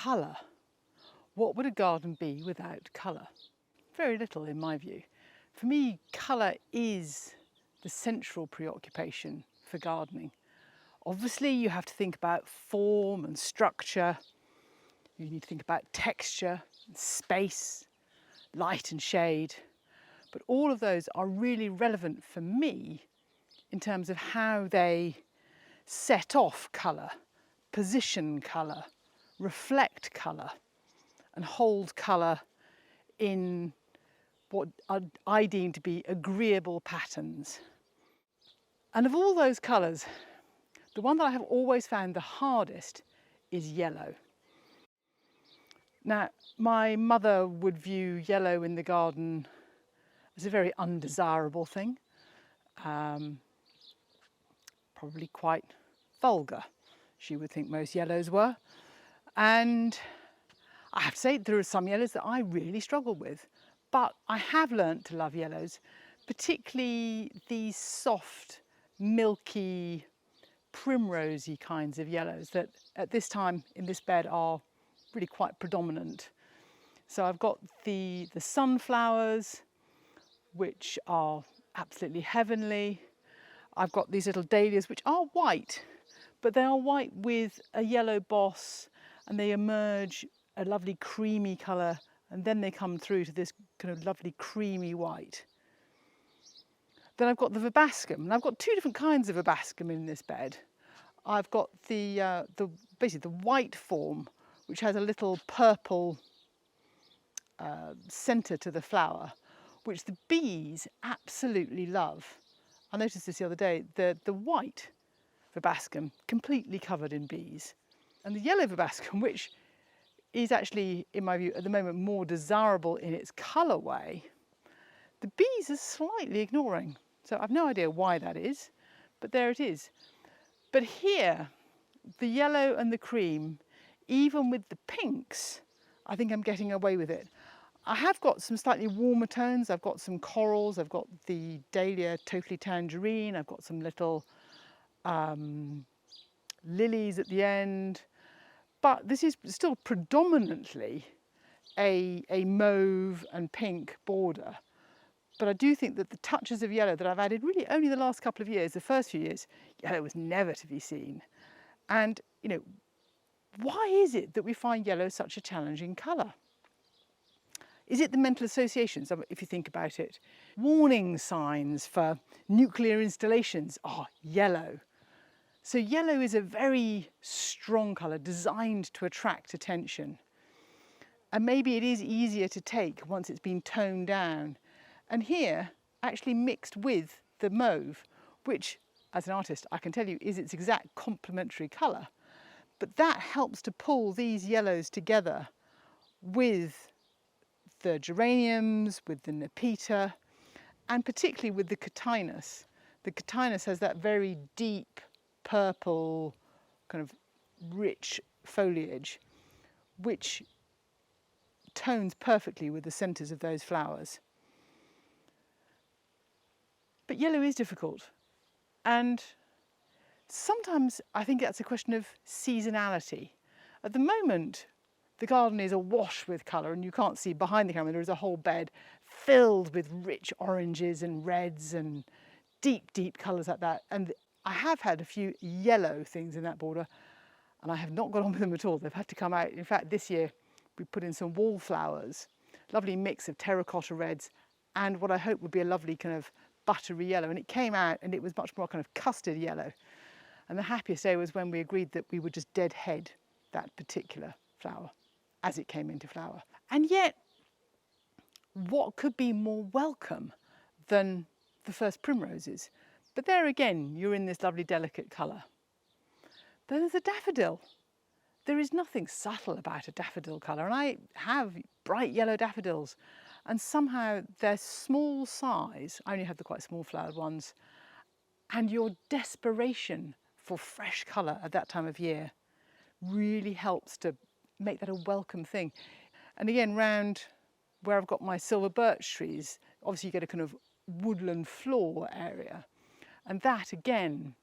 colour. What would a garden be without colour? Very little, in my view. For me, colour is the central preoccupation for gardening. Obviously, you have to think about form and structure. You need to think about texture, space, light and shade. But all of those are really relevant for me in terms of how they set off colour, position colour, reflect colour, and hold colour in what I deem to be agreeable patterns. And of all those colours, the one that I have always found the hardest is yellow. Now, my mother would view yellow in the garden as a very undesirable thing, probably quite vulgar, she would think most yellows were. And I have to say, there are some yellows that I really struggle with, but I have learnt to love yellows, particularly these soft, milky, primrosey kinds of yellows that at this time in this bed are really quite predominant. So I've got the sunflowers, which are absolutely heavenly. I've got these little dahlias, which are white, but they are white with a yellow boss, and they emerge a lovely creamy colour, and then they come through to this kind of lovely creamy white. Then I've got the verbascum, and I've got two different kinds of verbascum in this bed. I've got basically the white form, which has a little purple centre to the flower, which the bees absolutely love. I noticed this the other day, the white verbascum completely covered in bees, and the yellow verbascum, which is actually, in my view, at the moment more desirable in its colourway, the bees are slightly ignoring. So I've no idea why that is, but there it is. But here, the yellow and the cream, even with the pinks, I think I'm getting away with it. I have got some slightly warmer tones. I've got some corals, I've got the dahlia totally tangerine, I've got some little lilies at the end. But this is still predominantly a mauve and pink border. But I do think that the touches of yellow that I've added really only the last couple of years, the first few years, yellow was never to be seen. And, you know, why is it that we find yellow such a challenging colour? Is it the mental associations, if you think about it? Warning signs for nuclear installations are yellow. So yellow is a very strong colour designed to attract attention. And maybe it is easier to take once it's been toned down. And here, actually mixed with the mauve, which, as an artist, I can tell you is its exact complementary colour. But that helps to pull these yellows together with the geraniums, with the nepeta, and particularly with the cotinus. The cotinus has that very deep purple, kind of rich foliage, which tones perfectly with the centres of those flowers. But yellow is difficult, and sometimes I think that's a question of seasonality. At the moment, the garden is awash with colour, and you can't see behind the camera, there is a whole bed filled with rich oranges and reds and deep, deep colours like that. And I have had a few yellow things in that border, and I have not got on with them at all. They've had to come out. In fact, this year we put in some wallflowers, lovely mix of terracotta reds and what I hope would be a lovely kind of buttery yellow, and it came out and it was much more kind of custard yellow. And the happiest day was when we agreed that we would just deadhead that particular flower as it came into flower. And yet, what could be more welcome than the first primroses? But there again, you're in this lovely delicate colour. Then there's a daffodil. There is nothing subtle about a daffodil colour, and I have bright yellow daffodils, and somehow their small size, I only have the quite small flowered ones, and your desperation for fresh colour at that time of year really helps to make that a welcome thing. And again, round where I've got my silver birch trees, obviously you get a kind of woodland floor area, and that again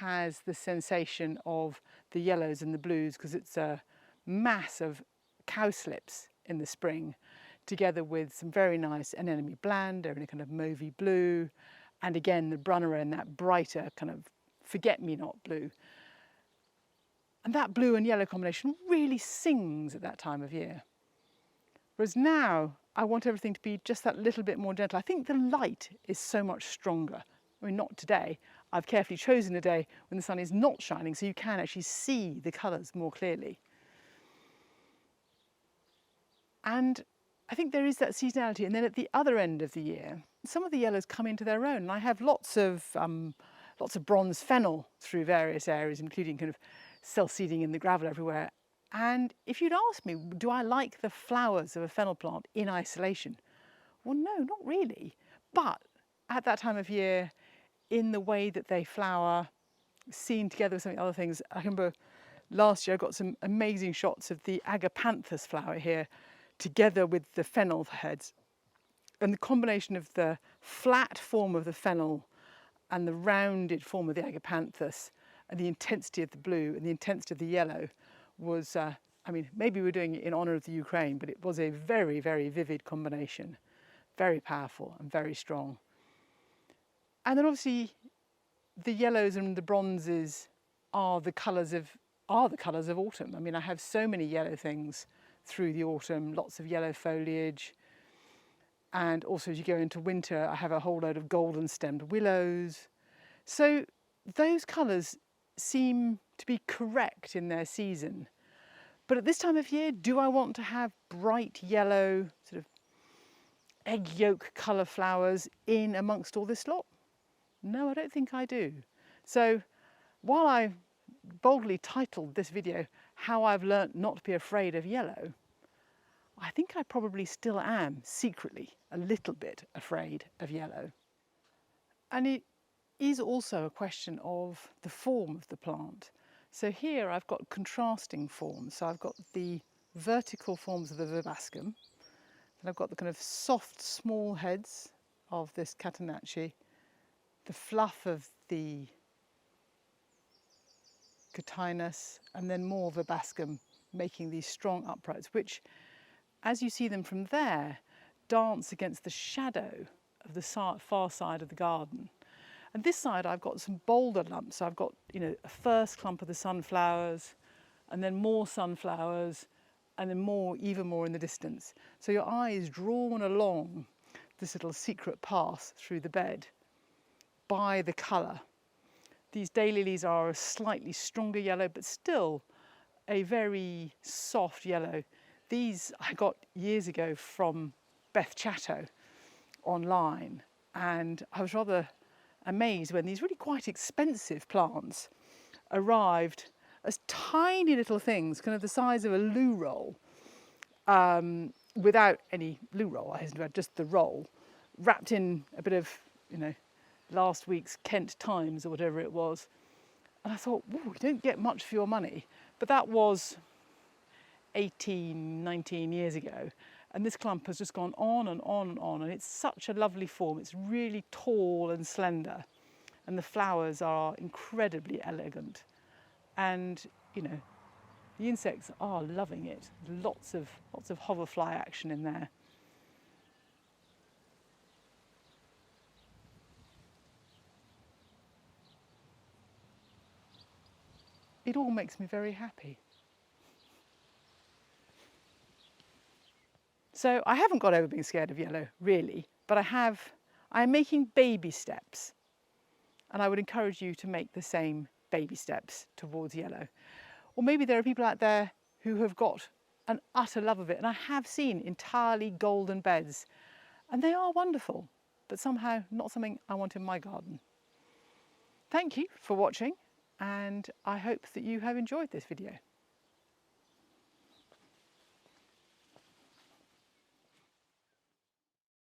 has the sensation of the yellows and the blues, because it's a mass of cowslips in the spring, together with some very nice anemone bland, they're in a kind of mauvey blue, and again the brunnera in that brighter kind of forget-me-not blue. And that blue and yellow combination really sings at that time of year. Whereas now, I want everything to be just that little bit more gentle. I think the light is so much stronger. I mean, not today. I've carefully chosen a day when the sun is not shining, so you can actually see the colours more clearly. And I think there is that seasonality. And then at the other end of the year, some of the yellows come into their own. And I have lots of bronze fennel through various areas, including kind of self-seeding in the gravel everywhere. And if you'd asked me, do I like the flowers of a fennel plant in isolation? Well, no, not really. But at that time of year, in the way that they flower, seen together with some of the other things, I remember last year I got some amazing shots of the agapanthus flower here, together with the fennel heads. And the combination of the flat form of the fennel and the rounded form of the agapanthus, and the intensity of the blue and the intensity of the yellow was, I mean, maybe we're doing it in honour of the Ukraine, but it was a very, very vivid combination, very powerful and very strong. And then obviously the yellows and the bronzes are the colours of autumn. I mean, I have so many yellow things through the autumn, lots of yellow foliage. And also as you go into winter, I have a whole load of golden stemmed willows. So those colours seem to be correct in their season. But at this time of year, do I want to have bright yellow, sort of egg yolk colour flowers in amongst all this lot? No, I don't think I do. So while I boldly titled this video, How I've Learnt Not to Be Afraid of Yellow, I think I probably still am secretly a little bit afraid of yellow. And it is also a question of the form of the plant. So here I've got contrasting forms. So I've got the vertical forms of the verbascum, and I've got the kind of soft small heads of this catenacci, the fluff of the cotinus, and then more verbascum making these strong uprights, which, as you see them from there, dance against the shadow of the far side of the garden. And this side I've got some bolder lumps. So I've got, you know, a first clump of the sunflowers, and then more sunflowers, and then more, even more in the distance. So your eye is drawn along this little secret path through the bed by the colour. These daylilies are a slightly stronger yellow, but still a very soft yellow. These I got years ago from Beth Chatto online, and I was rather amazed when these really quite expensive plants arrived as tiny little things, kind of the size of a loo roll, without any loo roll, I had just the roll, wrapped in a bit of, you know, last week's Kent Times or whatever it was. And I thought, whoa, you don't get much for your money. But that was 18, 19 years ago. And this clump has just gone on and on and on. And it's such a lovely form. It's really tall and slender. And the flowers are incredibly elegant. And, you know, the insects are loving it. Lots of hoverfly action in there. It all makes me very happy. So I haven't got over being scared of yellow, really, but I'm making baby steps. And I would encourage you to make the same baby steps towards yellow. Or maybe there are people out there who have got an utter love of it. And I have seen entirely golden beds, and they are wonderful, but somehow not something I want in my garden. Thank you for watching, and I hope that you have enjoyed this video.